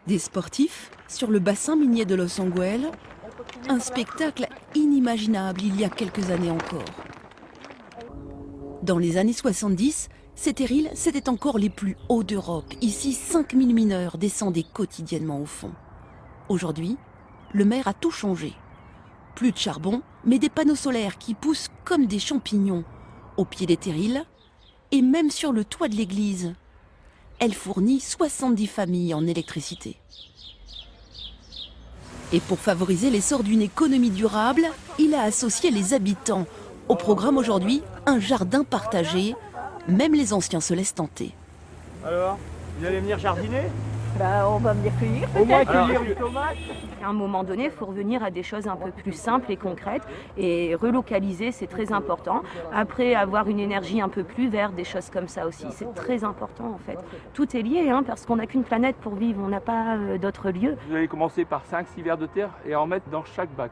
Des sportifs sur le bassin minier de Los Angeles, un spectacle inimaginable il y a quelques années encore. Dans les années 70, ces terrils, c'était encore les plus hauts d'Europe. Ici, 5000 mineurs descendaient quotidiennement au fond. Aujourd'hui, le maire a tout changé. Plus de charbon, mais des panneaux solaires qui poussent comme des champignons au pied des terrils et même sur le toit de l'église. Elle fournit 70 familles en électricité. Et pour favoriser l'essor d'une économie durable, il a associé les habitants. Au programme aujourd'hui, un jardin partagé. Même les anciens se laissent tenter. Alors, vous allez venir jardiner? On va venir cueillir. Au moins cueillir une tomate. À un moment donné, il faut revenir à des choses un peu plus simples et concrètes. Et relocaliser, c'est très important. Après, avoir une énergie un peu plus verte, des choses comme ça aussi, c'est très important en fait. Tout est lié, parce qu'on n'a qu'une planète pour vivre, on n'a pas d'autre lieu. Vous allez commencer par 5-6 verres de terre et en mettre dans chaque bac.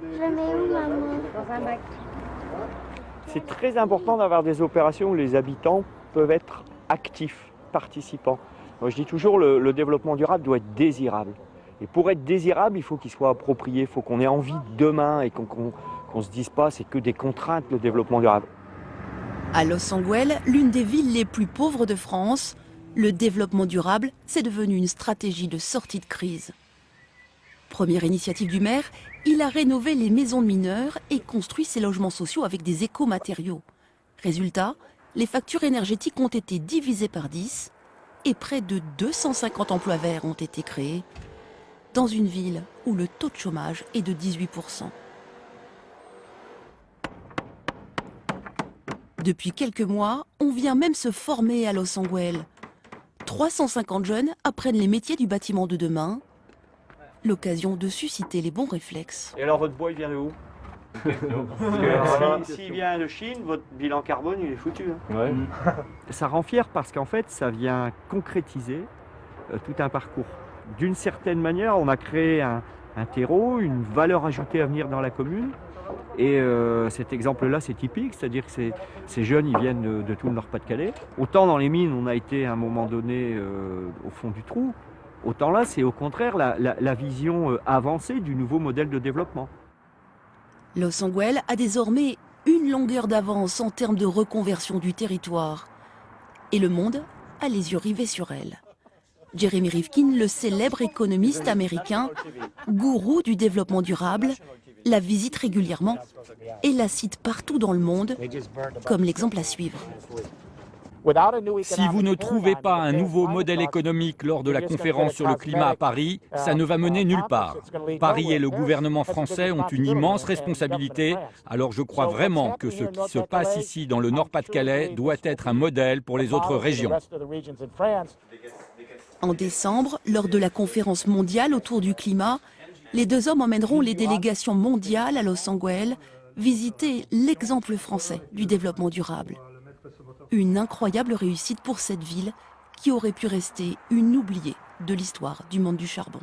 Je mets où, maman? Dans un bac. C'est très important d'avoir des opérations où les habitants peuvent être actifs, participants. Moi, je dis toujours le développement durable doit être désirable. Et pour être désirable, il faut qu'il soit approprié, il faut qu'on ait envie de demain et qu'on se dise pas c'est que des contraintes le développement durable. À Los Angeles, l'une des villes les plus pauvres de France, le développement durable, c'est devenu une stratégie de sortie de crise. Première initiative du maire, il a rénové les maisons de mineurs et construit ses logements sociaux avec des écomatériaux. Résultat, les factures énergétiques ont été divisées par 10 et près de 250 emplois verts ont été créés dans une ville où le taux de chômage est de 18%. Depuis quelques mois, on vient même se former à Los Angeles. 350 jeunes apprennent les métiers du bâtiment de demain. L'occasion de susciter les bons réflexes. Et alors votre bois il vient de où? S'il vient de Chine, votre bilan carbone il est foutu. Ouais. Ça rend fier parce qu'en fait ça vient concrétiser tout un parcours. D'une certaine manière on a créé un terreau, une valeur ajoutée à venir dans la commune. Et cet exemple-là, c'est typique, c'est-à-dire que ces jeunes, ils viennent de tout le Nord-Pas-de-Calais. Autant dans les mines, on a été à un moment donné au fond du trou, autant là, c'est au contraire la vision avancée du nouveau modèle de développement. Los Angeles a désormais une longueur d'avance en termes de reconversion du territoire. Et le monde a les yeux rivés sur elle. Jeremy Rifkin, le célèbre économiste américain, gourou du développement durable, la visite régulièrement et la cite partout dans le monde, comme l'exemple à suivre. Si vous ne trouvez pas un nouveau modèle économique lors de la conférence sur le climat à Paris, ça ne va mener nulle part. Paris et le gouvernement français ont une immense responsabilité, alors je crois vraiment que ce qui se passe ici dans le Nord-Pas-de-Calais doit être un modèle pour les autres régions. En décembre, lors de la conférence mondiale autour du climat, les deux hommes emmèneront les délégations mondiales à Los Angeles visiter l'exemple français du développement durable. Une incroyable réussite pour cette ville qui aurait pu rester une oubliée de l'histoire du monde du charbon.